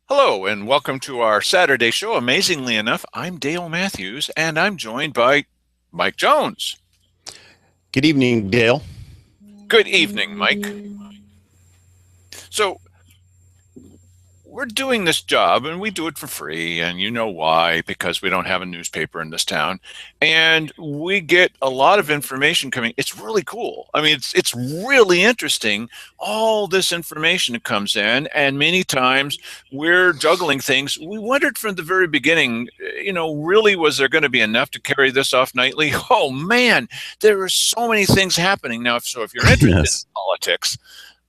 Hello, and welcome to our Saturday show. Amazingly enough, I'm Dale Matthews, and I'm joined by Mike Jones. Good evening, Dale. Good evening, Mike. So, we're doing this job and we do it for free, and you know why, because we don't have a newspaper in this town, and we get a lot of information coming. It's really cool. I mean, it's really interesting, all this information that comes in, and many times we're juggling things. We wondered from the very beginning, really, was there going to be enough to carry this off nightly? Oh man, there are so many things happening now. So if you're interested in Yes. politics,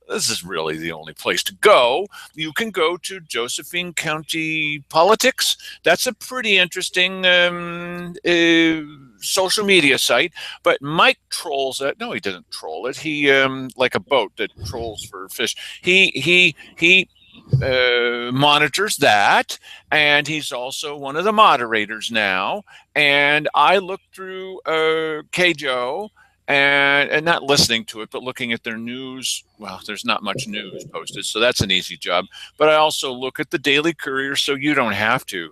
this is really the only place to go. You can go to Josephine County Politics. That's a pretty interesting social media site. But Mike trolls it. No, he doesn't troll it. He like a boat that trolls for fish. He monitors that, and he's also one of the moderators now. And I looked through KJO and not listening to it, but looking at their news. Well, there's not much news posted, so that's an easy job. But I also look at the Daily Courier, so you don't have to.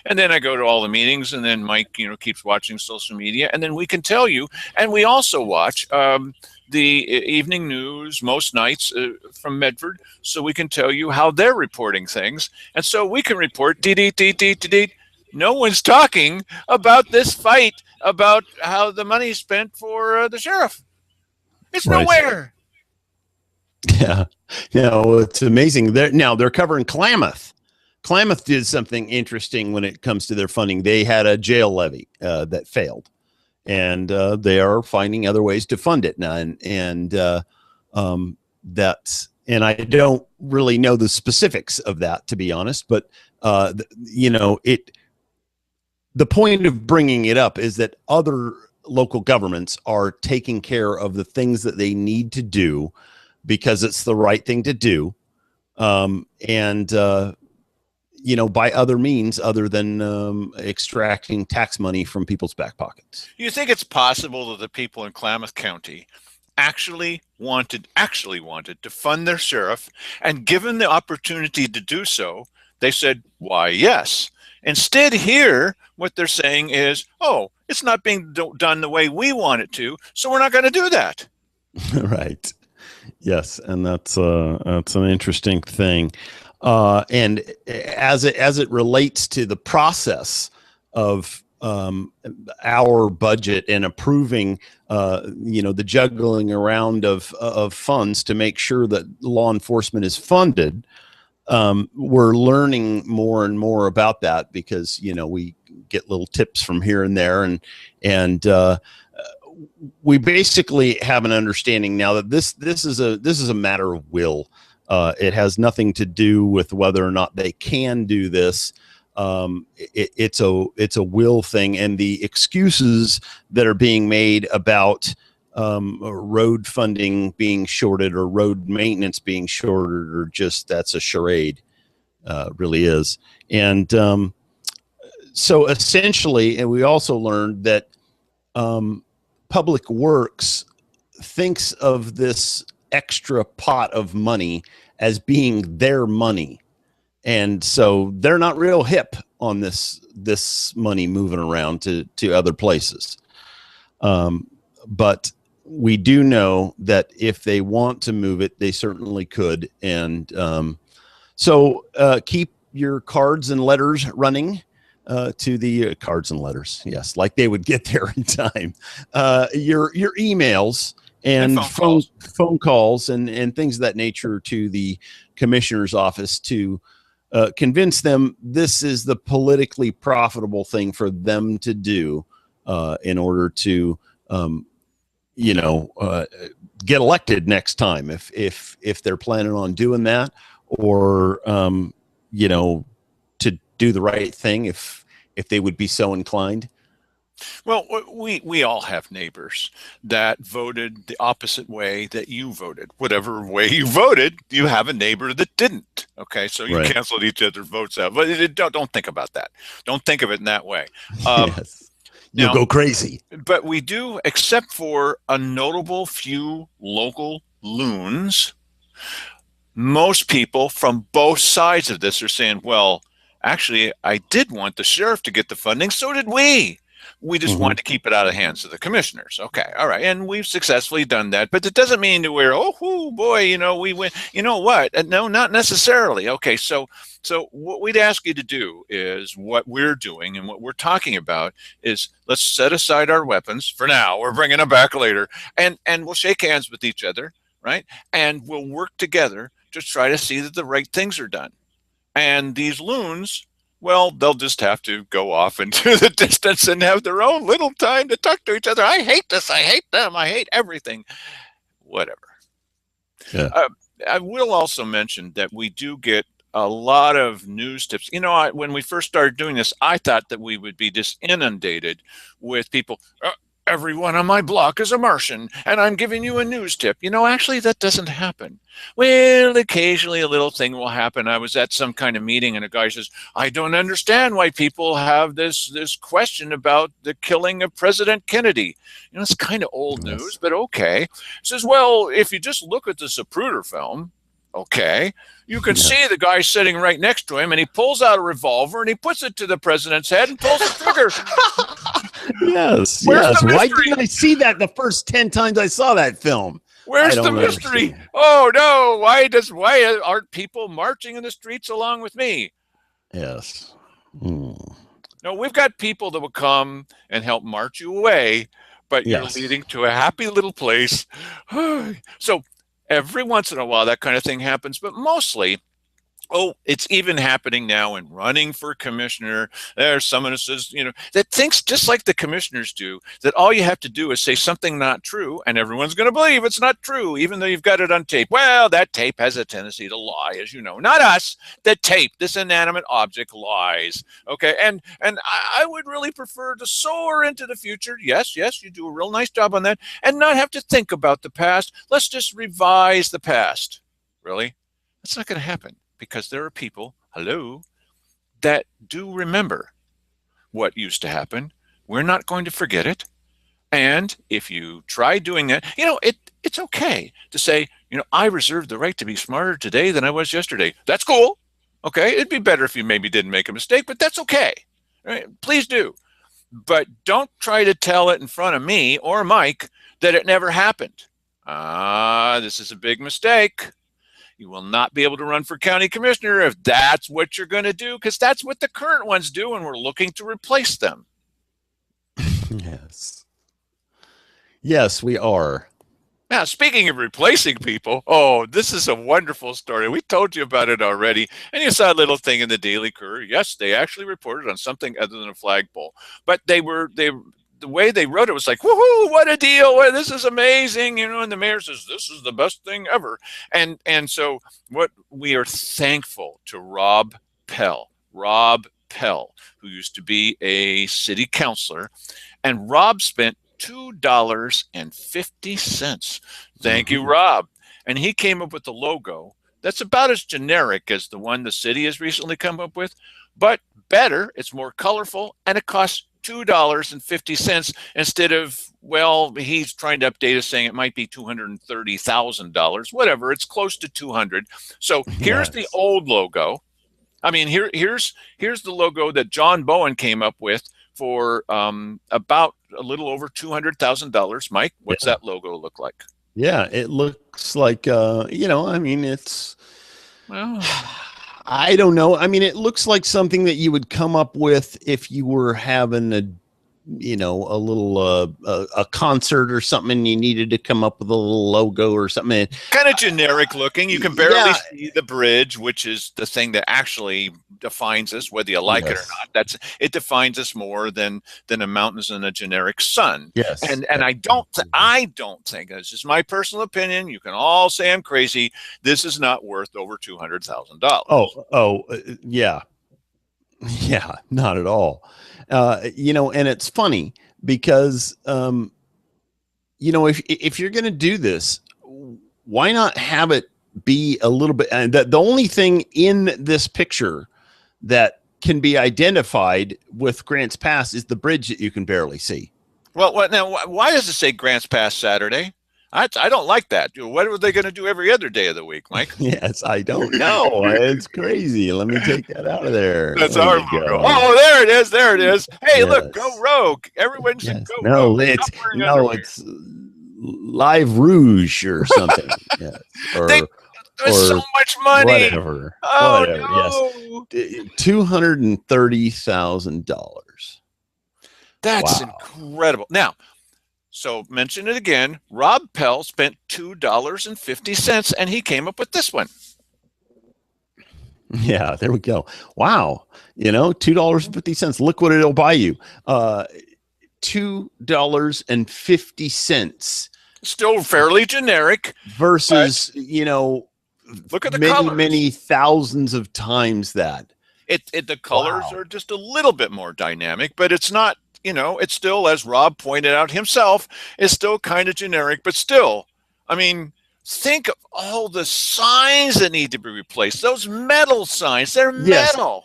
And then I go to all the meetings, and then Mike, keeps watching social media, and then we can tell you. And we also watch the evening news most nights from Medford, so we can tell you how they're reporting things, and so we can report. No one's talking about this fight about how the money's spent for the sheriff. It's Right. nowhere. Yeah. No, it's amazing. They're covering Klamath. Klamath did something interesting when it comes to their funding. They had a jail levy that failed, and they are finding other ways to fund it now. And I don't really know the specifics of that, to be honest. But it. The point of bringing it up is that other local governments are taking care of the things that they need to do because it's the right thing to do, and by other means other than extracting tax money from people's back pockets. You think it's possible that the people in Klamath County actually wanted to fund their sheriff, and given the opportunity to do so, they said, "Why, yes." Instead, here, what they're saying is, "Oh, it's not being done the way we want it to, so we're not going to do that." Right. Yes, and that's an interesting thing. And as it relates to the process of our budget and approving, the juggling around of funds to make sure that law enforcement is funded, we're learning more and more about that because we get little tips from here and there, and we basically have an understanding now that this is a matter of will. It has nothing to do with whether or not they can do this. It's a will thing, and the excuses that are being made about road funding being shorted or road maintenance being shorted or just that's a charade, really is. And so essentially, and we also learned that Public Works thinks of this extra pot of money as being their money, and so they're not real hip on this money moving around to other places. But we do know that if they want to move it, they certainly could. And so keep your cards and letters running to the cards and letters. Yes, like they would get there in time. Your emails And and phone calls. phone calls and things of that nature to the commissioner's office to convince them this is the politically profitable thing for them to do in order to get elected next time if they're planning on doing that, or to do the right thing if they would be so inclined. Well, we all have neighbors that voted the opposite way that you voted. Whatever way you voted, you have a neighbor that didn't. Okay, so you Right. canceled each other's votes out. But don't think about that. Don't think of it in that way. Yes. You'll Now, go crazy. but we do, except for a notable few local loons, most people from both sides of this are saying, well, actually, I did want the sheriff to get the funding. So did we. We just Hmm. wanted to keep it out of the hands of the commissioners. Okay, all right, and we've successfully done that. But it doesn't mean that we're, oh boy, we win. You know what? No, not necessarily. Okay, so what we'd ask you to do is what we're doing and what we're talking about is let's set aside our weapons for now. We're bringing them back later, and we'll shake hands with each other, right? And we'll work together to try to see that the right things are done. And these loons, well, they'll just have to go off into the distance and have their own little time to talk to each other. I hate this. I hate them. I hate everything. Whatever. Yeah. Uh, I will also mention that we do get a lot of news tips. When we first started doing this, I thought that we would be just inundated with people. Everyone on my block is a Martian, and I'm giving you a news tip. Actually, that doesn't happen. Well, occasionally a little thing will happen. I was at some kind of meeting, and a guy says, "I don't understand why people have this question about the killing of President Kennedy." It's kind of old news, Yes. but okay. He says, "Well, if you just look at the Zapruder film, okay, you can Yeah. see the guy sitting right next to him, and he pulls out a revolver and he puts it to the president's head and pulls the trigger. Yes. Where's Yes. the Why mystery? didn't I see that the first 10 times I saw that film? I Where's the don't mystery? understand. Oh no! Why aren't people marching in the streets along with me?" Yes. Hmm. No, we've got people that will come and help march you away, but you're Yes. leading to a happy little place. So every once in a while, that kind of thing happens, but mostly, oh, it's even happening now in running for commissioner. There's someone who says, that thinks just like the commissioners do, that all you have to do is say something not true and everyone's going to believe it's not true, even though you've got it on tape. Well, that tape has a tendency to lie, as you know. Not us. The tape, this inanimate object, lies. Okay. And I would really prefer to soar into the future. Yes, yes, you do a real nice job on that and not have to think about the past. Let's just revise the past. Really? That's not going to happen because there are people, hello, that do remember what used to happen. We're not going to forget it. And if you try doing that, it's okay to say, I reserve the right to be smarter today than I was yesterday. That's cool. Okay. It'd be better if you maybe didn't make a mistake, but that's okay. Right? Please do. But don't try to tell it in front of me or Mike that it never happened. This is a big mistake. You will not be able to run for county commissioner if that's what you're going to do, because that's what the current ones do, and we're looking to replace them. Yes. Yes, we are. Now, speaking of replacing people, oh, this is a wonderful story. We told you about it already, and you saw a little thing in the Daily Courier. Yes, they actually reported on something other than a flagpole, but the way they wrote it was like, woohoo, what a deal. This is amazing. And the mayor says, this is the best thing ever. And so what we are thankful to Rob Pell, who used to be a city councilor. And Rob spent $2.50. Thank you, Rob. And he came up with the logo that's about as generic as the one the city has recently come up with, but better. It's more colorful, and it costs $2.50 instead of, well, he's trying to update us saying it might be $230,000. Whatever, it's close to 200. So here's the Yes. old logo. I mean, here's the logo that John Bowen came up with for about a little over $200,000. Mike, what's Yeah. that logo look like? Yeah. It looks like, I mean, it's, Well, I don't know. I mean, it looks like something that you would come up with if you were having a little a concert or something and you needed to come up with a little logo or something. kind of generic looking. You can barely Yeah. see the bridge, which is the thing that actually defines us, whether you like it or Yes. not. It defines us more than a mountains and a generic sun. Yes. And I don't think, this is my personal opinion. You can all say I'm crazy. This is not worth over $200,000. Yeah. Yeah, not at all. And it's funny because, if you're going to do this, why not have it be a little bit? And the only thing in this picture that can be identified with Grants Pass is the bridge that you can barely see. Well, now why does it say Grants Pass Saturday? I don't like that. What are they going to do every other day of the week, Mike? Yes, I don't know. It's crazy. Let me take that out of there. That's There our you logo. go. Oh, there it is. There it is. Hey, look, go Yes. Rogue. Everyone should Yes. go Rogue. Stop wearing underwear. It's Live Rouge or something. Yes. They There's so Or much money. whatever. Oh Whatever. Yes. no. $230,000. That's Wow. incredible. Now, so mention it again. Rob Pell spent $2.50 and he came up with this one. Yeah, there we go. Wow. $2.50. Look what it'll buy you. $2.50 Still fairly generic versus, look at the many, colors. many thousands of times that. The colors are just a little bit more dynamic, but it's not, it's still, as Rob pointed out himself, is still kind of generic, but still, I mean, think of all the signs that need to be replaced. Those metal signs, they're metal.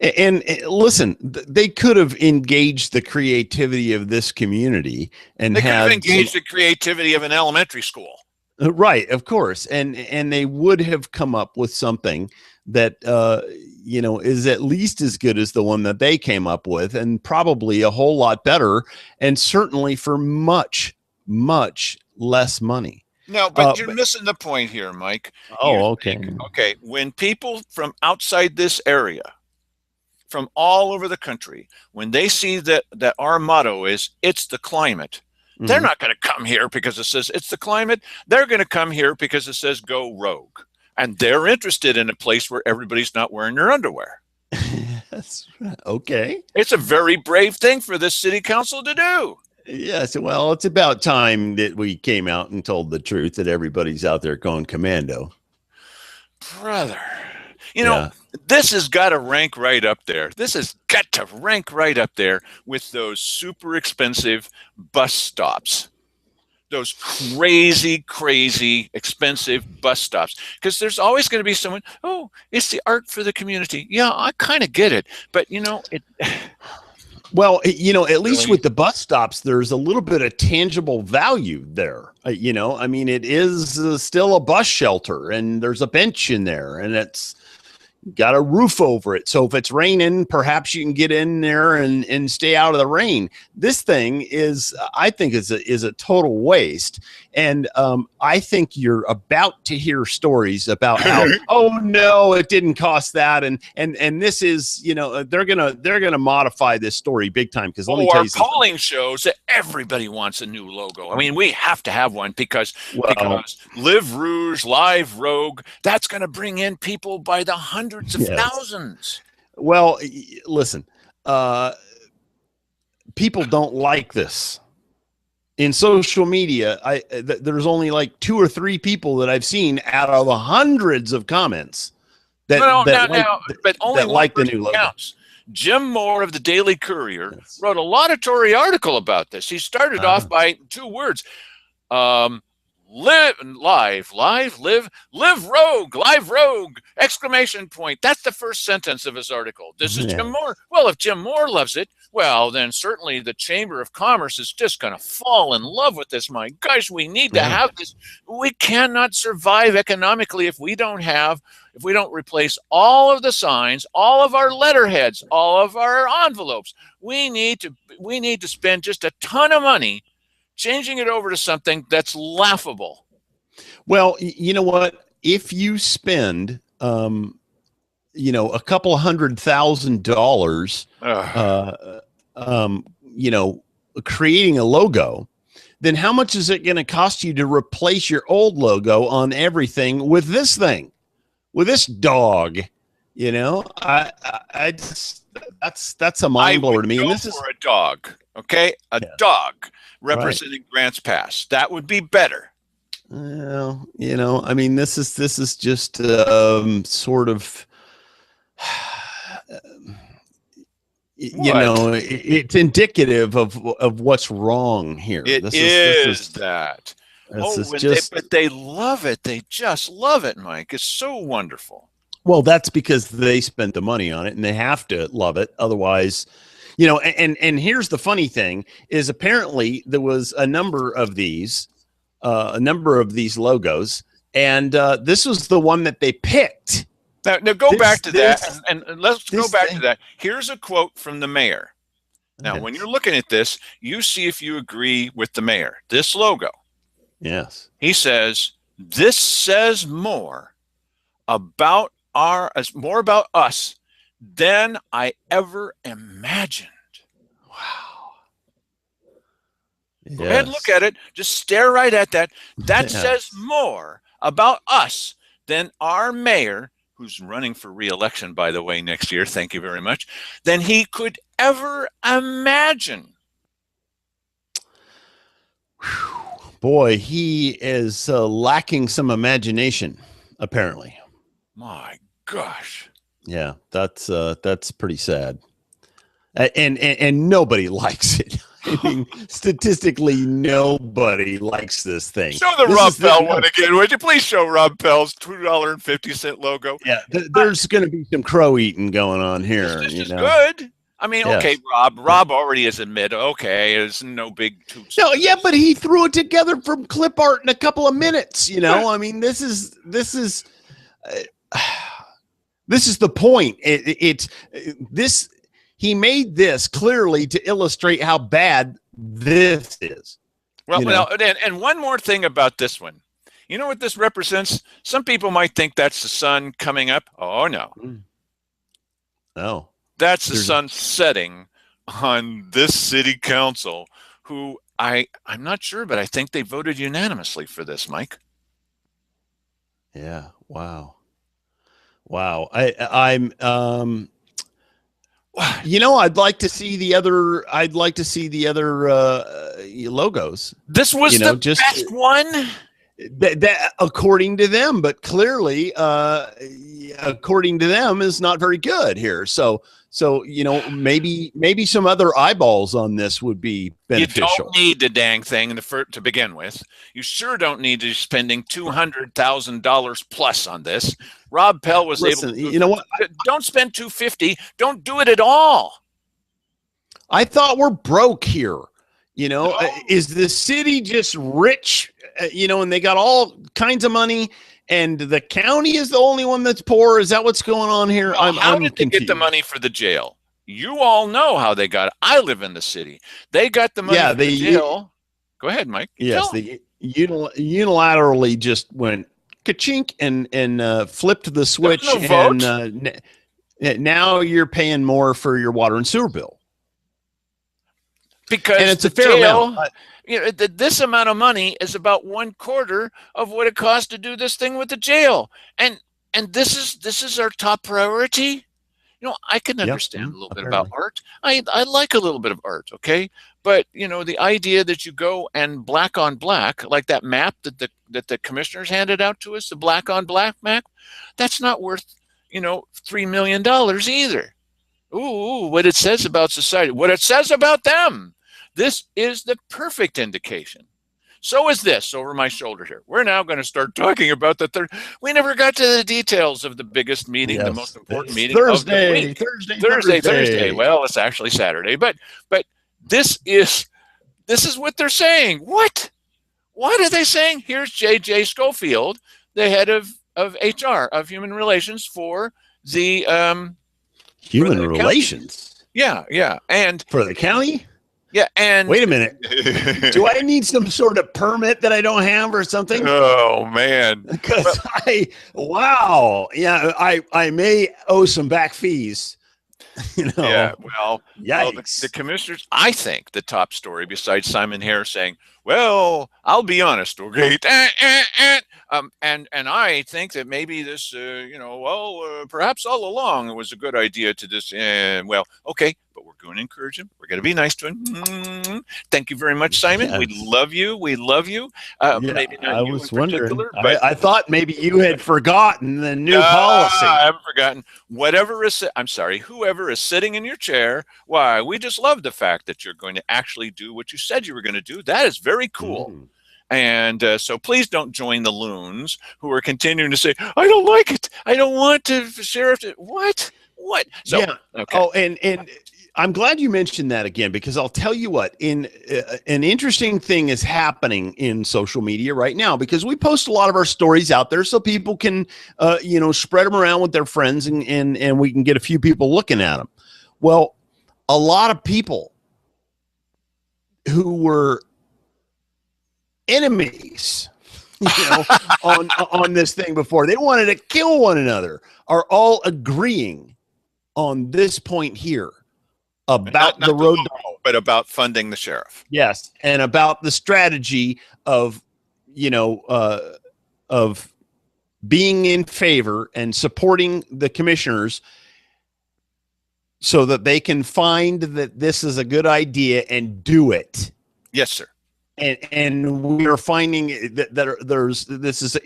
And listen, they could have engaged the creativity of this community and they could have engaged the creativity of an elementary school. Right, of course. And they would have come up with something that is at least as good as the one that they came up with, and probably a whole lot better, and certainly for much, much less money. No, but you're missing the point here, Mike. Okay. Okay, when people from outside this area, from all over the country, when they see that our motto is "It's the climate," they're not going to come here because it says it's the climate. They're going to come here because it says go rogue. And they're interested in a place where everybody's not wearing their underwear. That's right. Okay. It's a very brave thing for this city council to do. Yes. Well, it's about time that we came out and told the truth that everybody's out there going commando. Brother, this has got to rank right up there. This has got to rank right up there with those super expensive bus stops. Those crazy, crazy, expensive bus stops. Because there's always going to be someone, oh, it's the art for the community. Yeah, I kind of get it. But, it. Well, at least with the bus stops, there's a little bit of tangible value there. I mean, it is still a bus shelter, and there's a bench in there, and it's got a roof over it. So if it's raining, perhaps you can get in there and stay out of the rain. This thing I think is a total waste. And I think you're about to hear stories about how, oh no, it didn't cost that. And this is, they're gonna modify this story big time. Because let me tell you something. Our polling shows that everybody wants a new logo. I mean, we have to have one because Live Rouge, Live Rogue, that's going to bring in people by the hundreds of thousands. Well, listen, people don't like this. In social media, there's only like 2 or 3 people that I've seen out of the hundreds of comments that like the new logo. Counts. Jim Moore of the Daily Courier wrote a laudatory article about this. He started off by 2 words. Live rogue, exclamation point. That's the first sentence of his article. This is Jim Moore. Well, if Jim Moore loves it, well, then certainly the Chamber of Commerce is just going to fall in love with this. My gosh, we need to have this. We cannot survive economically if we don't replace all of the signs, all of our letterheads, all of our envelopes. We need to spend just a ton of money changing it over to something that's laughable. Well, you know what? If you spend, a couple $100,000, creating a logo, then how much is it going to cost you to replace your old logo on everything with this thing, with this dog? I just that's a mind blower to me. And this is a dog, okay, dog representing Grants Pass. That would be better. Well, I mean, this is just sort of, it's indicative of what's wrong here. But they love it. They just love it, Mike. It's so wonderful. Well, that's because they spent the money on it and they have to love it. Otherwise, and here's the funny thing is apparently there was a number of these a number of these logos, and this was the one that they picked. Now go back to that, and let's go this back to thing. that. Here's a quote from the mayor. Now, when Yes. you're looking at this, you see if you agree with the mayor. This logo. Yes. He says, this says more about us than I ever imagined. Wow. Go ahead and look at it. Just stare right at that. That Yes. says more about us than our mayor, who's running for re-election, by the way, next year, thank you very much, than he could ever imagine. Boy, he is lacking some imagination, apparently. My gosh. Yeah, that's pretty sad. And nobody likes it. I mean, statistically, nobody likes this thing. Show the Rob Pell one again, would you? Please show Rob Pell's $2.50 logo. Yeah, there's going to be some crow eating going on here. This is good. I mean, yes. Okay, Rob already has admitted, okay, it's no big toots. No, yeah, but he threw it together from clip art in a couple of minutes. You know, I mean, this is the point. It's he made this clearly to illustrate how bad this is. Well, and one more thing about this one. You know what this represents? Some people might think that's the sun coming up. Oh, no. Oh. That's the sun setting on this city council, who I'm not sure, but I think they voted unanimously for this, Mike. Yeah. Wow. I'm I'd like to see the other. Logos. This was the best one. That according to them, but clearly, according to them, is not very good here. So maybe some other eyeballs on this would be beneficial. You don't need the dang thing to begin with. You sure don't need to be spending $200,000 plus on this. Rob Pell was able to. You know what? Don't spend $250. Don't do it at all. I thought we're broke here. Is the city just rich? And they got all kinds of money, and the county is the only one that's poor. Is that what's going on here? Well, how did they get the money for the jail? You all know how they got it. I live in the city. They got the money for the jail. Go ahead, Mike. Yes, they unilaterally just went ka-chink and flipped the switch, and now you're paying more for your water and sewer bill. Because it's a fair amount. This amount of money is about 1/4 of what it costs to do this thing with the jail, and this is our top priority. I can understand a little bit about art. I like a little bit of art, okay? But the idea that you go and black on black, like that map that the commissioners handed out to us, the black on black map, that's not worth $3 million either. Ooh, what it says about society, what it says about them. This is the perfect indication. So is this over my shoulder here. We're now going to start talking about the third. We never got to the details of the biggest meeting, the most important meeting of the week. Thursday. Well, it's actually Saturday, but this is what they're saying. What are they saying? Here's J.J. Schofield, the head of HR, of Human Relations for the Human Relations. Yeah, and for the county. Yeah, and wait a minute. Do I need some sort of permit that I don't have or something? Oh man. Because I may owe some back fees. Yeah, well, the commissioners, I think the top story besides Simon Hare saying, well, I'll be honest, okay? And I think that maybe this, perhaps all along it was a good idea to this. Well, okay, but we're going to encourage him. We're going to be nice to him. Thank you very much, Simon. Yes. We love you. We love you. Maybe not I you was in wondering. But I thought maybe you had forgotten the new policy. I haven't forgotten. Whoever is sitting in your chair, why, we just love the fact that you're going to actually do what you said you were going to do. That is very cool. And so please don't join the loons who are continuing to say, I don't like it. I don't want to, Sheriff. What? So, yeah. Okay. Oh, and I'm glad you mentioned that again, because I'll tell you what, an interesting thing is happening in social media right now, because we post a lot of our stories out there so people can, spread them around with their friends, and we can get a few people looking at them. Well, a lot of people who were enemies, on this thing before, they wanted to kill one another, are all agreeing on this point here about the Not the road to voting, but about funding the sheriff. yes, and about the strategy of of being in favor and supporting the commissioners so that they can find that this is a good idea and do it. Yes, sir. And we are finding that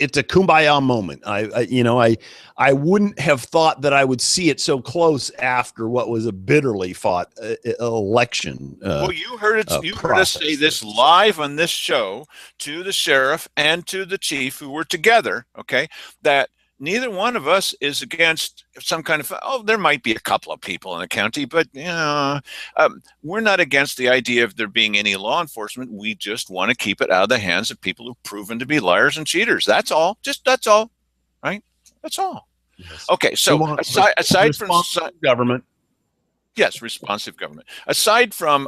it's a kumbaya moment. I wouldn't have thought that I would see it so close after what was a bitterly fought election. Well, you heard it. You heard us say this live on this show to the sheriff and to the chief, who were together. Okay, that neither one of us is against some kind of, there might be a couple of people in the county, but we're not against the idea of there being any law enforcement. We just want to keep it out of the hands of people who've proven to be liars and cheaters. That's all. That's all. Right? That's all. Yes. Okay. So aside from government. Yes, responsive government. Aside from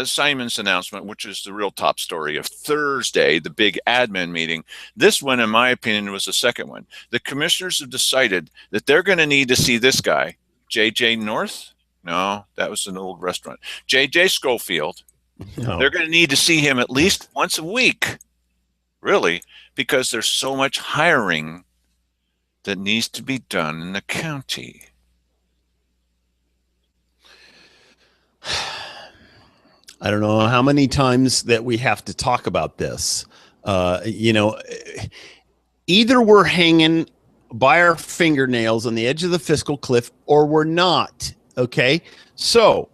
Simon's announcement, which is the real top story of Thursday, the big admin meeting, this one, in my opinion, was the second one. The commissioners have decided that they're going to need to see this guy, J.J. North. No, that was an old restaurant. J.J. Schofield. No. They're going to need to see him at least once a week, really, because there's so much hiring that needs to be done in the county. I don't know how many times that we have to talk about this. Either we're hanging by our fingernails on the edge of the fiscal cliff, or we're not. Okay, so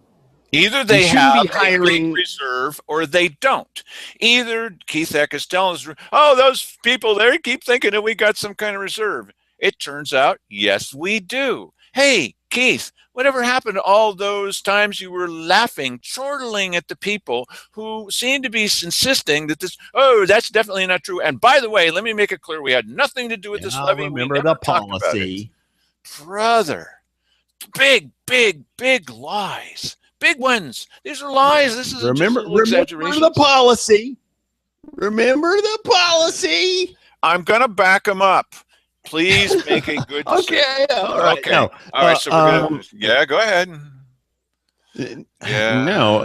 either they have a big reserve or they don't. Either Keith Eck is telling us, "Oh, those people there keep thinking that we got some kind of reserve." It turns out, yes, we do. Hey, Keith, whatever happened to all those times you were laughing, chortling at the people who seemed to be insisting that that's definitely not true. And by the way, let me make it clear, we had nothing to do with this levy. Remember the policy. Brother, big lies. Big ones. These are lies. This is remember the policy. Remember the policy. I'm going to back them up. Please make a good decision. Okay, all right. Okay. No, all right, so we're gonna, go ahead. Yeah. No.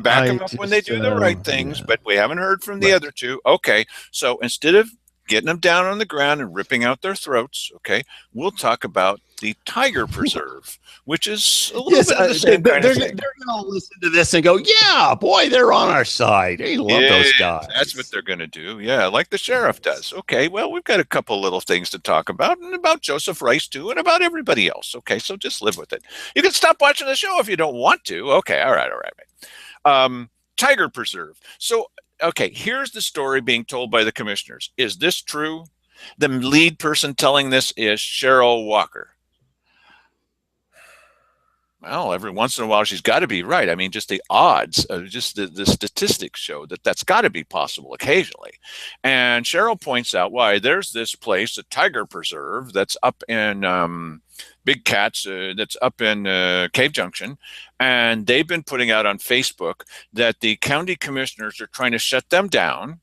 Back them up when they do the right things, but we haven't heard from the other two. Okay. So instead of getting them down on the ground and ripping out their throats, okay, we'll talk about the Tiger Preserve, which is a little bit of the same kind of thing. They're going to listen to this and go, yeah, boy, they're on our side. They love those guys. That's what they're going to do. Yeah, like the sheriff does. Okay, well, we've got a couple little things to talk about, and about Joseph Rice, too, and about everybody else. Okay, so just live with it. You can stop watching the show if you don't want to. Okay, all right. Tiger Preserve. So, okay, here's the story being told by the commissioners. Is this true? The lead person telling this is Cheryl Walker. Well, every once in a while, she's got to be right. I mean, just the odds, just the statistics show that that's got to be possible occasionally. And Cheryl points out why there's this place, a Tiger Preserve, that's up in Big Cats, that's up in Cave Junction. And they've been putting out on Facebook that the county commissioners are trying to shut them down,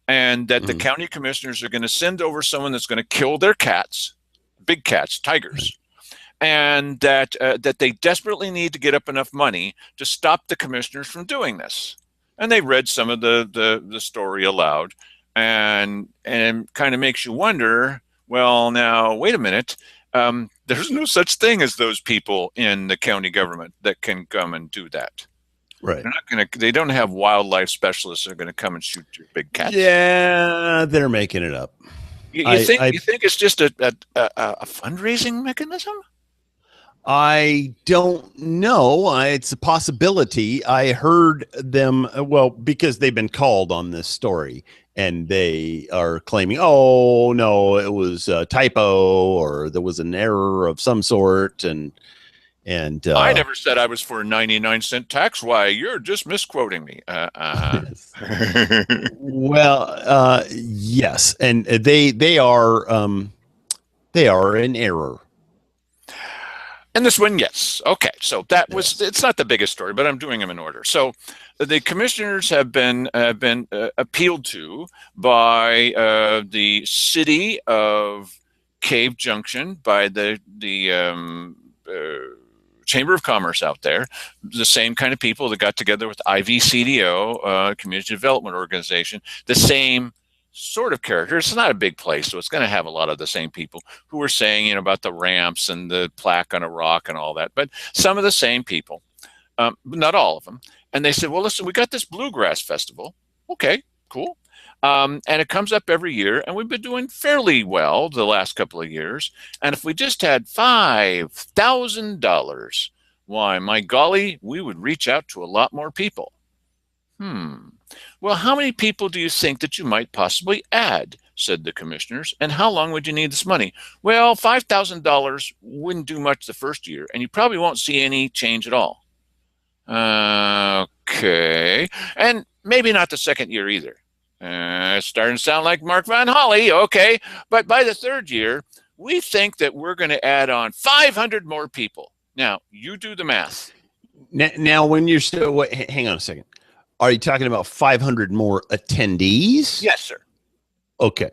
and that the county commissioners are going to send over someone that's going to kill their cats, big cats, tigers. And that they desperately need to get up enough money to stop the commissioners from doing this. And they read some of the story aloud, and kind of makes you wonder, well, now, wait a minute. There's no such thing as those people in the county government that can come and do that. Right. They're not going to. They don't have wildlife specialists that are going to come and shoot your big cats. Yeah, they're making it up. You think it's just a fundraising mechanism? I don't know. It's a possibility. I heard them, because they've been called on this story, and they are claiming, oh, no, it was a typo, or there was an error of some sort. And And I never said I was for a 99-cent tax. Why, you're just misquoting me. yes. Well, yes, and they are in error. And this one, yes. Okay. So that was, Yes. it's not the biggest story, but I'm doing them in order. So the commissioners have been appealed to by the city of Cave Junction, by the Chamber of Commerce out there, the same kind of people that got together with IVCDO, Community Development Organization, the same sort of characters. It's not a big place, so it's going to have a lot of the same people who were saying, about the ramps and the plaque on a rock and all that, but some of the same people, not all of them. And they said, well, listen, we got this bluegrass festival. Okay, cool. And it comes up every year, and we've been doing fairly well the last couple of years. And if we just had $5,000, why, my golly, we would reach out to a lot more people. Well, how many people do you think that you might possibly add? Said the commissioners. And how long would you need this money? Well, $5,000 wouldn't do much the first year, and you probably won't see any change at all. Okay. And maybe not the second year either. It's starting to sound like Mark Van Holly. Okay. But by the third year, we think that we're going to add on 500 more people. Now, you do the math. Now when you're still, wait, hang on a second. Are you talking about 500 more attendees? Yes, sir. Okay.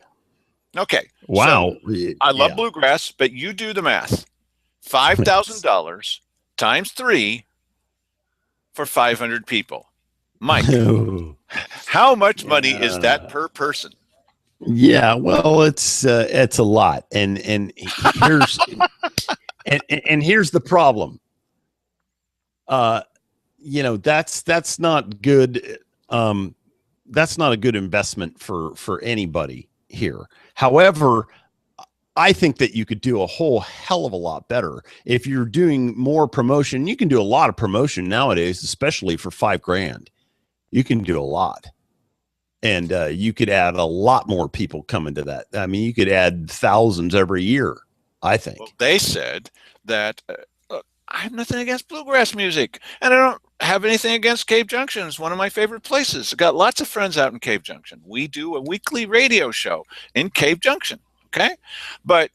Okay. Wow. So, I love bluegrass, but you do the math. $5,000 times 3 for 500 people. Mike, how much money is that per person? Yeah, well, it's a lot, and here's and here's the problem. That's not good. That's not a good investment for anybody here. However, I think that you could do a whole hell of a lot better if you're doing more promotion. You can do a lot of promotion nowadays, especially for $5,000. You can do a lot, and you could add a lot more people coming to that. I mean, you could add thousands every year, I think. Well, they said that I have nothing against bluegrass music, and I don't have anything against Cave Junction. It's one of my favorite places. I've got lots of friends out in Cave Junction. We do a weekly radio show in Cave Junction, okay? But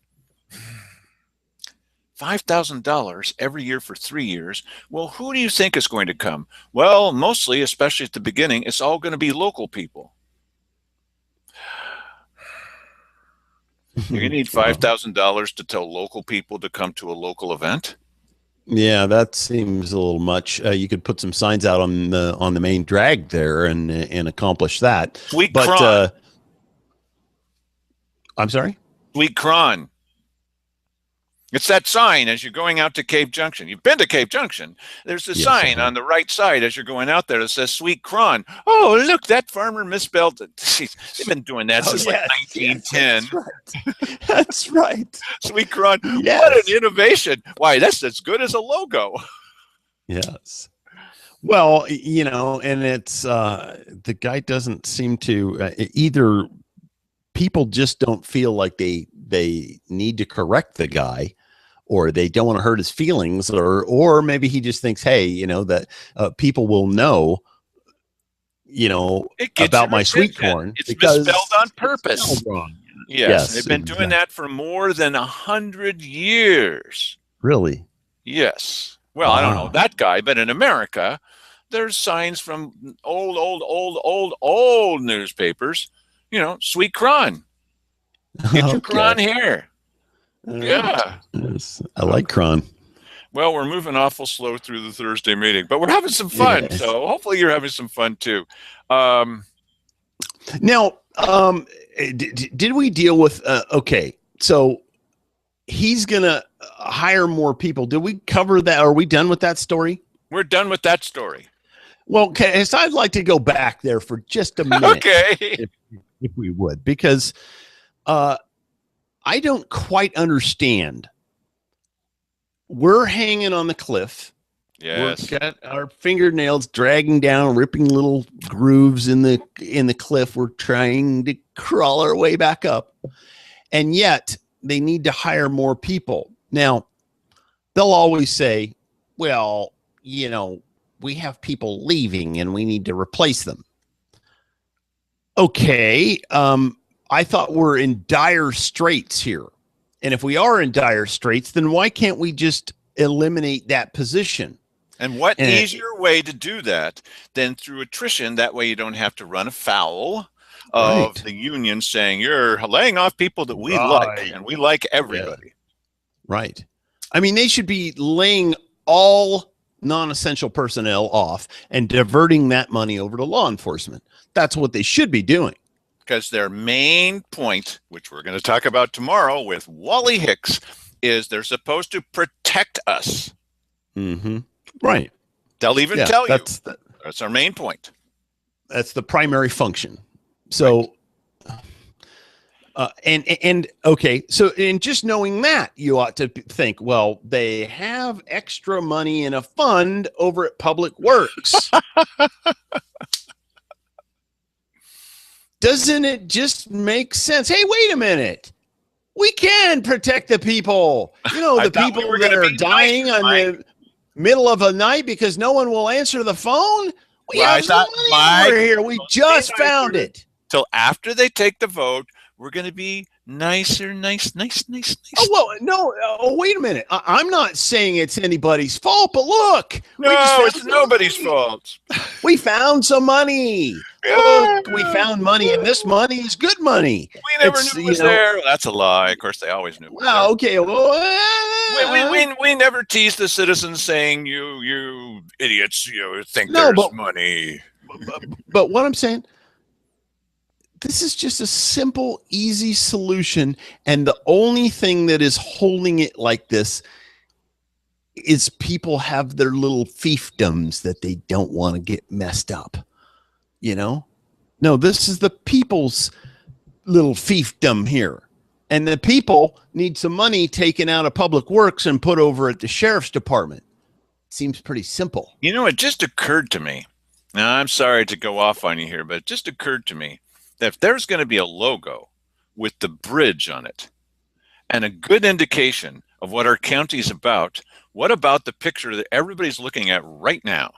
$5,000 every year for 3 years. Well, who do you think is going to come? Well, mostly, especially at the beginning, it's all going to be local people. You're going to need $5,000 to tell local people to come to a local event? Yeah, that seems a little much. You could put some signs out on the main drag there and accomplish that. Sweet Cron. I'm sorry? Sweet Cron. It's that sign as you're going out to Cave Junction. You've been to Cave Junction. There's a sign on the right side as you're going out there that says Sweet Cron. Oh, look, that farmer misspelled it. They've been doing that since like 1910. Yes, that's right. Sweet Cron. Yes. What an innovation. Why, that's as good as a logo. Yes. Well, and it's the guy doesn't seem to either. People just don't feel like they need to correct the guy, or they don't want to hurt his feelings, or maybe he just thinks, hey, that people will know, about my sweet corn. It's misspelled on purpose. Yes, they've been doing that for more than 100 years. Really? Yes. Well, I don't know that guy, but in America, there's signs from old newspapers. Sweet Cron. Get your Cron here. Yeah. Yes. I like Cron. Well, we're moving awful slow through the Thursday meeting, but we're having some fun. Yes. So hopefully you're having some fun too. Now, did we deal with, okay, so he's going to hire more people. Did we cover that? Are we done with that story? We're done with that story. Well, okay, so I'd like to go back there for just a minute. Okay. If we would, because I don't quite understand. We're hanging on the cliff. Yes. We've got our fingernails dragging down, ripping little grooves in the cliff. We're trying to crawl our way back up. And yet they need to hire more people. Now, they'll always say, well, you know, we have people leaving and we need to replace them. Okay. I thought we're in dire straits here. And if we are in dire straits, then why can't we just eliminate that position? And what And easier way to do that than through attrition? That way you don't have to run afoul of right. the union saying you're laying off people that we like, Right. and we like Yeah. everybody. Right. I mean, they should be laying all non-essential personnel off and diverting that money over to law enforcement. That's what they should be doing. Because their main point, which we're going to talk about tomorrow with Wally Hicks, is they're supposed to protect us. Mm-hmm. Right. They'll even tell you that's our main point. That's the primary function. So, and okay, so in just knowing that, you ought to think, well, they have extra money in a fund over at Public Works. Doesn't it just make sense? Hey, wait a minute. We can protect the people. You know, the people that are dying on the middle of the night because no one will answer the phone. We have some money over here. We just found it. Till after they take the vote, we're going to be nicer, nice. Oh, well, no. Oh, wait a minute. I'm not saying it's anybody's fault, but look. No, it's nobody's fault. We found some money. Look, we found money, and this money is good money. We never knew it was there. Well, that's a lie. Of course, they always knew. Well, okay. Well, we never tease the citizens saying you idiots think there's money. But what I'm saying, this is just a simple, easy solution, and the only thing that is holding it like this is people have their little fiefdoms that they don't want to get messed up. No, this is the people's little fiefdom here. And the people need some money taken out of Public Works and put over at the sheriff's department. Seems pretty simple. It just occurred to me. Now, I'm sorry to go off on you here, but it just occurred to me that if there's going to be a logo with the bridge on it and a good indication of what our county is about, what about the picture that everybody's looking at right now?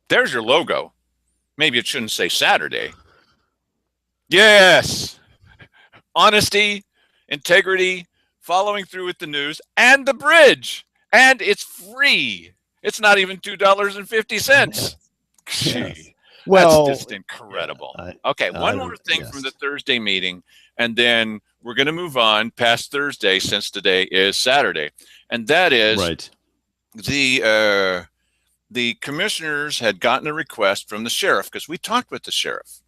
There's your logo. Maybe it shouldn't say Saturday. Yes. Honesty, integrity, following through with the news, and the bridge. And it's free. It's not even $2.50. Yes. Well, that's just incredible. Okay, one more thing from the Thursday meeting, and then we're going to move on past Thursday since today is Saturday. And that is the commissioners had gotten a request from the sheriff, because we talked with the sheriff.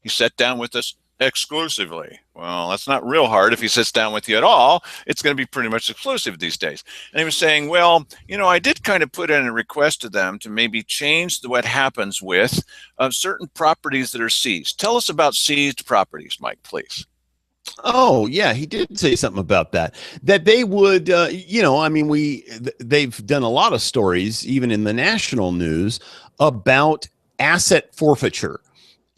He sat down with us exclusively. Well, that's not real hard. If he sits down with you at all, it's going to be pretty much exclusive these days. And he was saying, well, I did kind of put in a request to them to maybe change what happens with certain properties that are seized. Tell us about seized properties, Mike, please. Oh, yeah, he did say something about that they would, they've done a lot of stories, even in the national news, about asset forfeiture.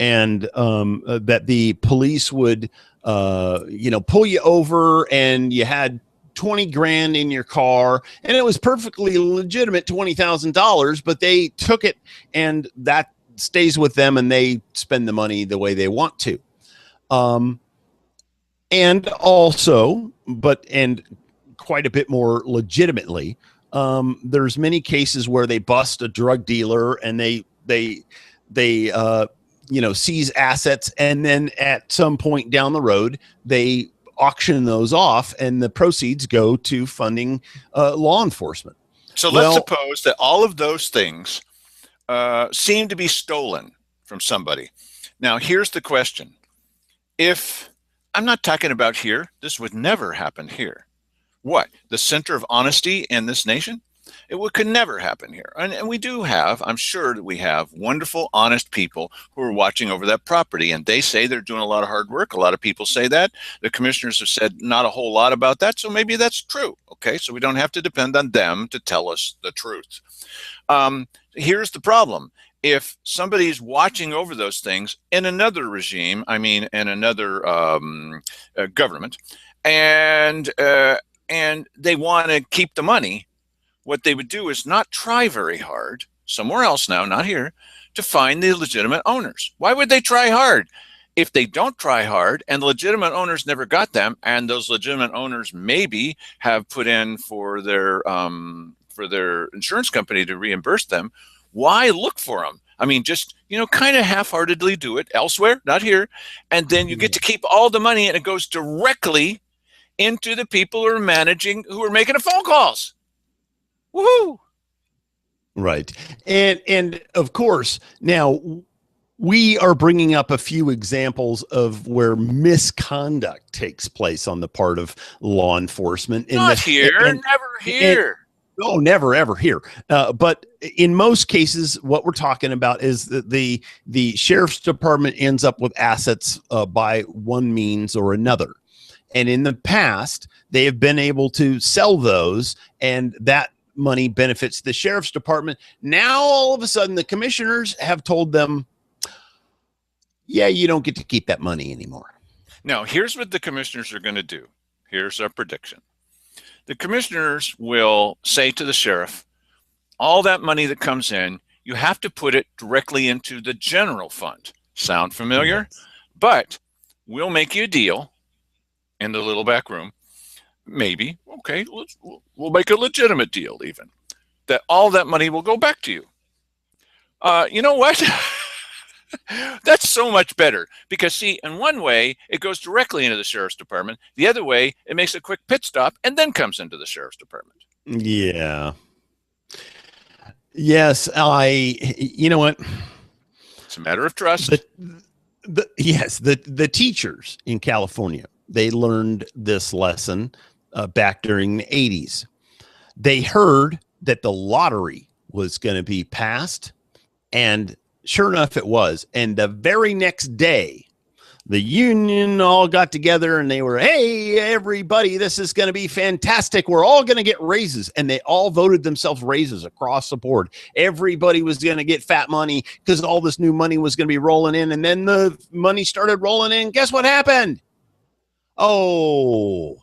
And that the police would, pull you over and you had 20 grand in your car and it was perfectly legitimate $20,000, but they took it and that stays with them and they spend the money the way they want to. And also, and quite a bit more legitimately, there's many cases where they bust a drug dealer and they seize assets, and then at some point down the road, they auction those off, and the proceeds go to funding law enforcement. So let's suppose that all of those things seem to be stolen from somebody. Now, here's the question. If I'm not talking about here, this would never happen here. What? The center of honesty in this nation? Could never happen here. And we do have, I'm sure that we have wonderful, honest people who are watching over that property. And they say they're doing a lot of hard work. A lot of people say that. The commissioners have said not a whole lot about that. So maybe that's true. Okay, so we don't have to depend on them to tell us the truth. Here's the problem. If somebody's watching over those things in another regime, in another government, and they want to keep the money, what they would do is not try very hard, somewhere else now, not here, to find the legitimate owners. Why would they try hard? If they don't try hard and the legitimate owners never got them, and those legitimate owners maybe have put in for their insurance company to reimburse them, why look for them? I mean, just, kind of half-heartedly do it elsewhere, not here, and then you get to keep all the money, and it goes directly into the people who are making the phone calls. Woohoo! Right. And of course, now we are bringing up a few examples of where misconduct takes place on the part of law enforcement. Not here, never here. Oh, never, ever here. But in most cases, what we're talking about is that the sheriff's department ends up with assets by one means or another. And in the past, they have been able to sell those, and that money benefits the sheriff's department. Now, all of a sudden, the commissioners have told them, yeah, you don't get to keep that money anymore. Now, here's what the commissioners are going to do. Here's our prediction. The commissioners will say to the sheriff, all that money that comes in, you have to put it directly into the general fund. Sound familiar? Yes. But we'll make you a deal in the little back room. Maybe, okay, we'll make a legitimate deal even, that all that money will go back to you. You know what? That's so much better because, see, in one way, it goes directly into the sheriff's department. The other way, it makes a quick pit stop and then comes into the sheriff's department. Yeah. Yes, you know what? It's a matter of trust. The teachers in California, they learned this lesson back during the 80s. They heard that the lottery was going to be passed, and sure enough, it was. And the very next day, the union all got together and they were, hey, everybody, this is going to be fantastic. We're all going to get raises. And they all voted themselves raises across the board. Everybody was going to get fat money because all this new money was going to be rolling in. And then the money started rolling in. Guess what happened? Oh,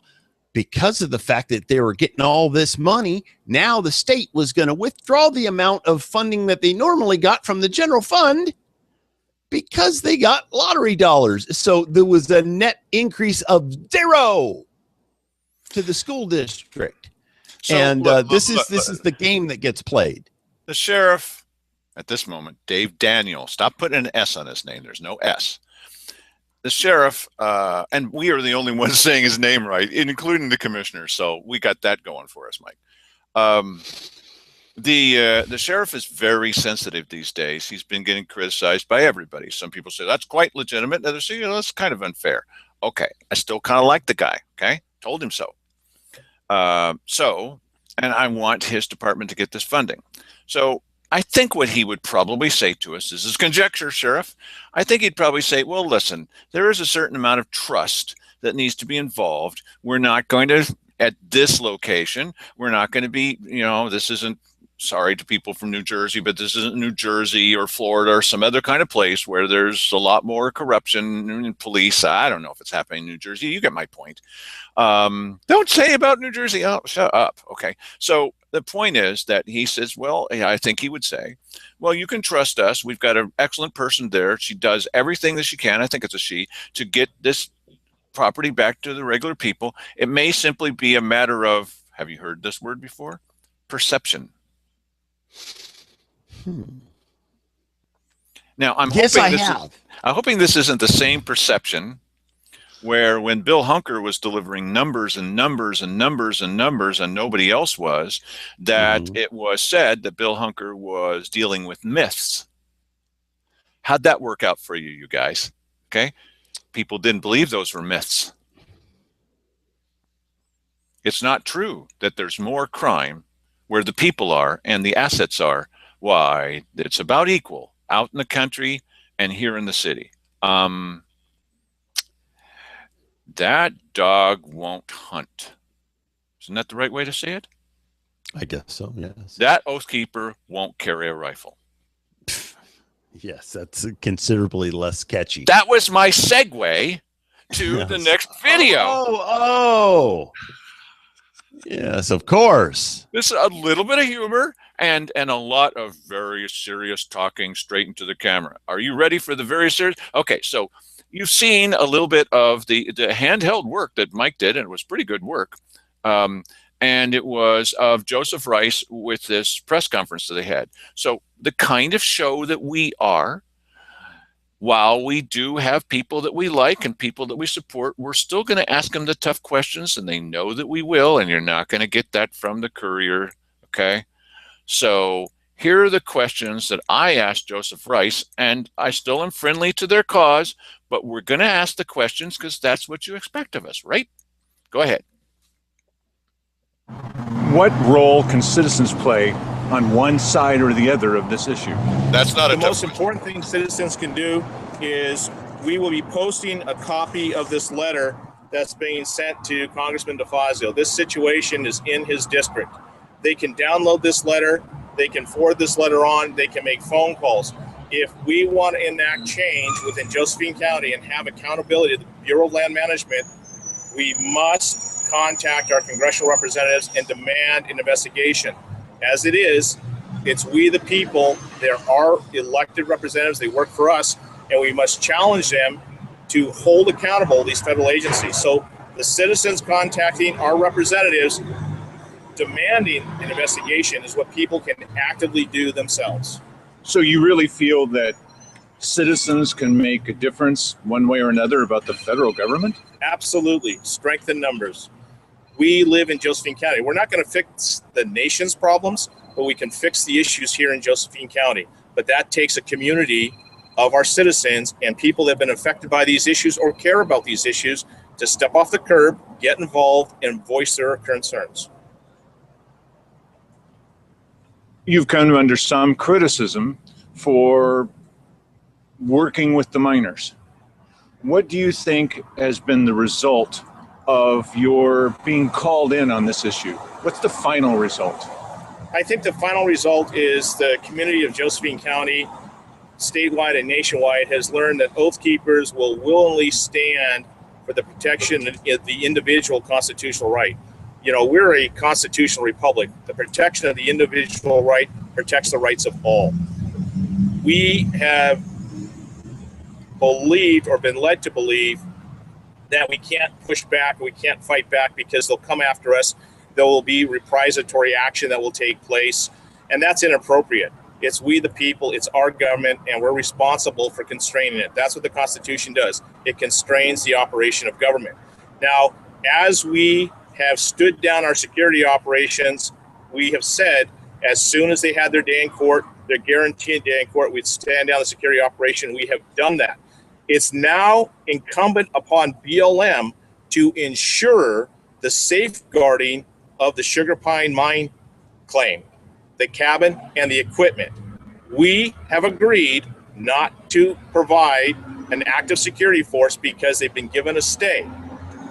because of the fact that they were getting all this money, now the state was going to withdraw the amount of funding that they normally got from the general fund because they got lottery dollars. So there was a net increase of 0 to the school district. So, and this is the game that gets played. The sheriff at this moment, Dave Daniel, stop putting an S on his name. There's no S. The sheriff, and we are the only ones saying his name right, including the commissioner. So we got that going for us, Mike. The sheriff is very sensitive these days. He's been getting criticized by everybody. Some people say that's quite legitimate. Others say, that's kind of unfair. Okay, I still kind of like the guy. Okay, told him so. And I want his department to get this funding. So I think what he would probably say to us, this is conjecture, Sheriff. I think he'd probably say, well, listen, there is a certain amount of trust that needs to be involved. We're not going to, at this location, we're not going to be, this isn't, sorry to people from New Jersey, but this isn't New Jersey or Florida or some other kind of place where there's a lot more corruption in police. I don't know if it's happening in New Jersey. You get my point. Don't say about New Jersey. Oh, shut up. Okay. So the point is that he says, well, I think he would say, well, you can trust us. We've got an excellent person there. She does everything that she can. I think it's a she, to get this property back to the regular people. It may simply be a matter of, have you heard this word before? Perception. Now, I'm hoping this isn't the same perception where when Bill Hunker was delivering numbers and numbers and numbers and numbers and nobody else was, that it was said that Bill Hunker was dealing with myths. How'd that work out for you, you guys? Okay. People didn't believe those were myths. It's not true that there's more crime where the people are and the assets are. Why? It's about equal out in the country and here in the city. That dog won't hunt. Isn't that the right way to say it? I guess so, yes. That oath keeper won't carry a rifle. Yes, that's considerably less catchy. That was my segue to the next video. Yes, of course. This is a little bit of humor and a lot of very serious talking straight into the camera. Are you ready for the very serious? Okay, so you've seen a little bit of the handheld work that Mike did, and it was pretty good work. Um, and it was of Joseph Rice with this press conference that they had. So the kind of show that we are, while we do have people that we like and people that we support, we're still going to ask them the tough questions, and they know that we will, and you're not going to get that from the Courier. Okay. So here are the questions that I asked Joseph Rice, and I still am friendly to their cause, but we're going to ask the questions because that's what you expect of us, right? Go ahead. What role can citizens play on one side or the other of this issue? That's not the most important thing citizens can do is we will be posting a copy of this letter that's being sent to Congressman DeFazio. This situation is in his district. They can download this letter. They can forward this letter on. They can make phone calls. If we want to enact change within Josephine County and have accountability to the Bureau of Land Management, we must contact our congressional representatives and demand an investigation. As it is, it's we the people. There are elected representatives. They work for us, and we must challenge them to hold accountable these federal agencies. So the citizens contacting our representatives, demanding an investigation, is what people can actively do themselves. So you really feel that citizens can make a difference one way or another about the federal government? Absolutely. Strength in numbers. We live in Josephine County. We're not going to fix the nation's problems, but we can fix the issues here in Josephine County. But that takes a community of our citizens and people that have been affected by these issues or care about these issues to step off the curb, get involved, and voice their concerns. You've come under some criticism for working with the miners. What do you think has been the result of your being called in on this issue? What's the final result? I think the final result is the community of Josephine County, statewide and nationwide, has learned that Oath Keepers will willingly stand for the protection of the individual constitutional right. You know, we're a constitutional republic. The protection of the individual right protects the rights of all. We have believed or been led to believe that we can't push back, we can't fight back because they'll come after us. There will be reprisatory action that will take place, and that's inappropriate. It's we the people, it's our government, and we're responsible for constraining it. That's what the Constitution does. It constrains the operation of government. Now, as we have stood down our security operations, we have said as soon as they had their day in court, their guaranteed day in court, we'd stand down the security operation. We have done that. It's now incumbent upon BLM to ensure the safeguarding of the Sugar Pine mine claim, the cabin, and the equipment. We have agreed not to provide an active security force because they've been given a stay.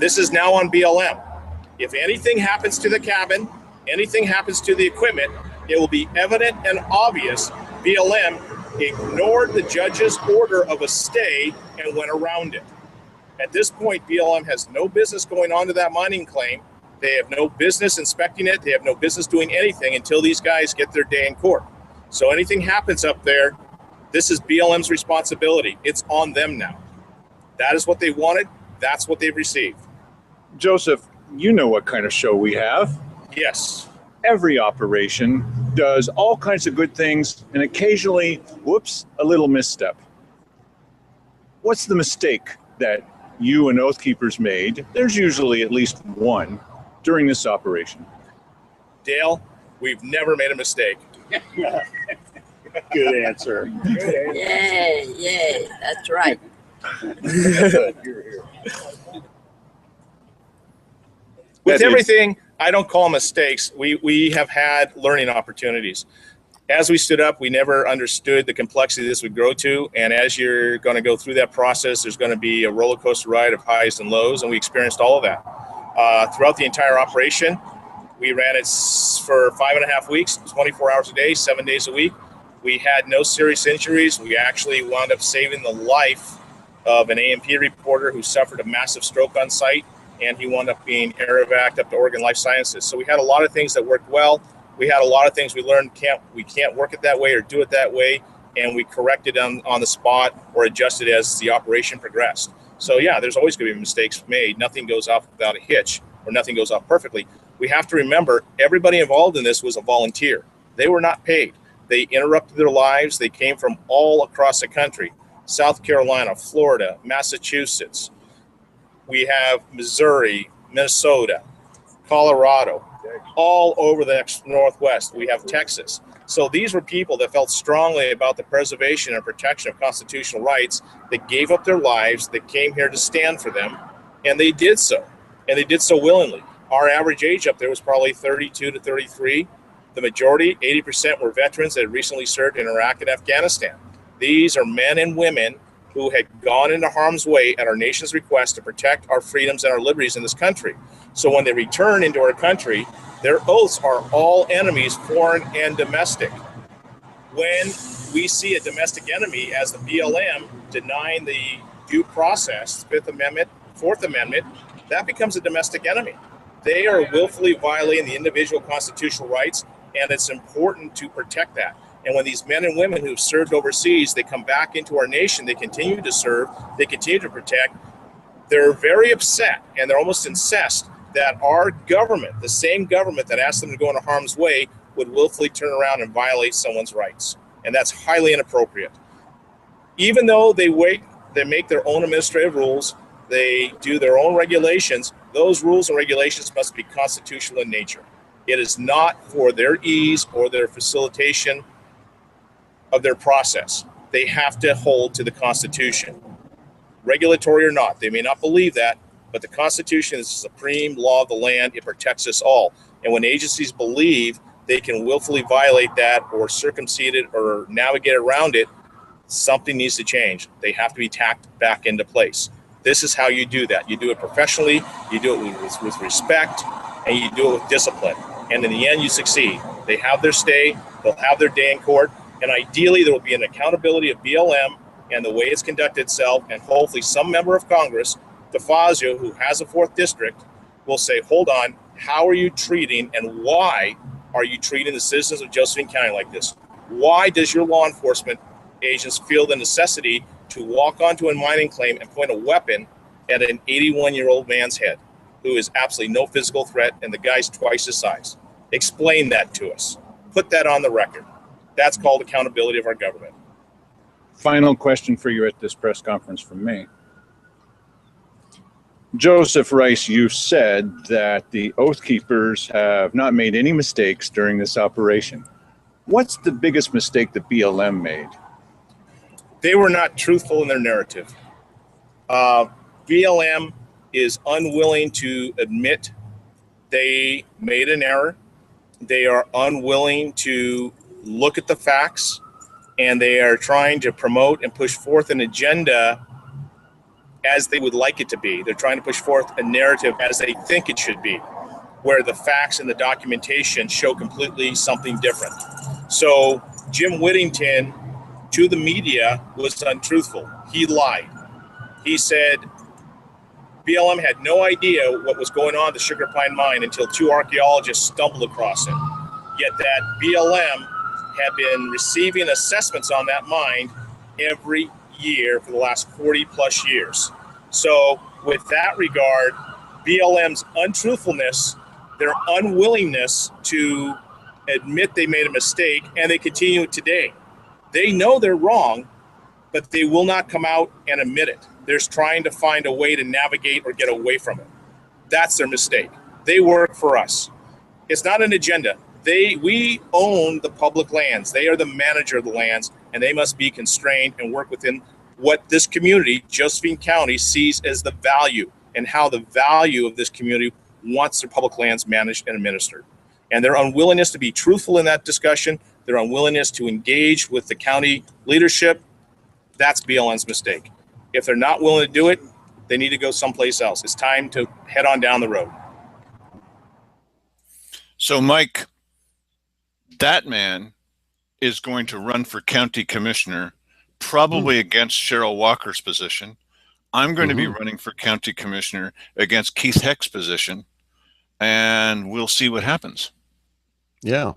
This is now on BLM. If anything happens to the cabin, anything happens to the equipment, it will be evident and obvious BLM ignored the judge's order of a stay and went around it. At this point, BLM has no business going on to that mining claim. They have no business inspecting it. They have no business doing anything until these guys get their day in court. So anything happens up there, this is BLM's responsibility. It's on them now. That is what they wanted. That's what they've received. Joseph, you know what kind of show we have. Yes. Every operation does all kinds of good things and occasionally, whoops, a little misstep. What's the mistake that you and Oath Keepers made? There's usually at least one during this operation. Dale, we've never made a mistake. Good answer. Yay, that's right. With everything, I don't call them mistakes. We have had learning opportunities. As we stood up, we never understood the complexity this would grow to. And as you're going to go through that process, there's going to be a roller coaster ride of highs and lows. And we experienced all of that. Throughout the entire operation, we ran it for 5.5 weeks, 24 hours a day, 7 days a week. We had no serious injuries. We actually wound up saving the life of an AMP reporter who suffered a massive stroke on site. and he wound up being air-evac up to Oregon Life Sciences. So we had a lot of things that worked well. We had a lot of things we learned we can't work it that way or do it that way, and we corrected on the spot or adjusted as the operation progressed. So yeah, there's always going to be mistakes made. Nothing goes off without a hitch, or nothing goes off perfectly. We have to remember everybody involved in this was a volunteer. They were not paid. They interrupted their lives. They came from all across the country: South Carolina, Florida, Massachusetts. We have Missouri, Minnesota, Colorado, all over the Northwest. We have Texas. So these were people that felt strongly about the preservation and protection of constitutional rights, that gave up their lives, that came here to stand for them, and they did so. And they did so willingly. Our average age up there was probably 32 to 33. The majority, 80%, were veterans that had recently served in Iraq and Afghanistan. These are men and women who had gone into harm's way at our nation's request to protect our freedoms and our liberties in this country. So when they return into our country, their oaths are all enemies, foreign and domestic. When we see a domestic enemy as the BLM denying the due process, Fifth Amendment, Fourth Amendment, that becomes a domestic enemy. They are willfully violating the individual constitutional rights, and it's important to protect that. And when these men and women who've served overseas, they come back into our nation, they continue to serve, they continue to protect, they're very upset, and they're almost incensed that our government, the same government that asked them to go into harm's way, would willfully turn around and violate someone's rights. And that's highly inappropriate. Even though they make their own administrative rules, they do their own regulations, those rules and regulations must be constitutional in nature. It is not for their ease or their facilitation of their process. They have to hold to the Constitution, regulatory or not. They may not believe that, but the Constitution is the supreme law of the land. It protects us all. And when agencies believe they can willfully violate that or circumvent it or navigate around it, something needs to change. They have to be tacked back into place. This is how you do that. You do it professionally, you do it with respect, and you do it with discipline. And in the end, you succeed. They have their stay, they'll have their day in court, and ideally there will be an accountability of BLM and the way it's conducted itself, and hopefully some member of Congress, DeFazio, who has a 4th district, will say, hold on, how are you treating and why are you treating the citizens of Josephine County like this? Why does your law enforcement agents feel the necessity to walk onto a mining claim and point a weapon at an 81-year-old man's head who is absolutely no physical threat, and the guy's twice his size? Explain that to us. Put that on the record. That's called accountability of our government. Final question for you at this press conference from me. Joseph Rice, you said that the Oath Keepers have not made any mistakes during this operation. What's the biggest mistake that BLM made? They were not truthful in their narrative. BLM is unwilling to admit they made an error. They are unwilling to look at the facts, and they are trying to promote and push forth an agenda as they would like it to be. They're trying to push forth a narrative as they think it should be, where the facts and the documentation show completely something different. So Jim Whittington, to the media, was untruthful. He lied. He said BLM had no idea what was going on at the Sugar Pine Mine until 2 archaeologists stumbled across it. Yet that BLM had been receiving assessments on that mine every year for the last 40 plus years. So with that regard, BLM's untruthfulness, their unwillingness to admit they made a mistake, and they continue it today. They know they're wrong, but they will not come out and admit it. They're trying to find a way to navigate or get away from it. That's their mistake. They work for us. It's not an agenda. We own the public lands. They are the manager of the lands, and they must be constrained and work within what this community, Josephine County, sees as the value, and how the value of this community wants their public lands managed and administered. And their unwillingness to be truthful in that discussion, their unwillingness to engage with the county leadership, that's BLM's mistake. If they're not willing to do it, they need to go someplace else. It's time to head on down the road. So, Mike, that man is going to run for county commissioner, probably against Cheryl Walker's position. I'm going to be running for county commissioner against Keith Heck's position, and we'll see what happens. Yeah.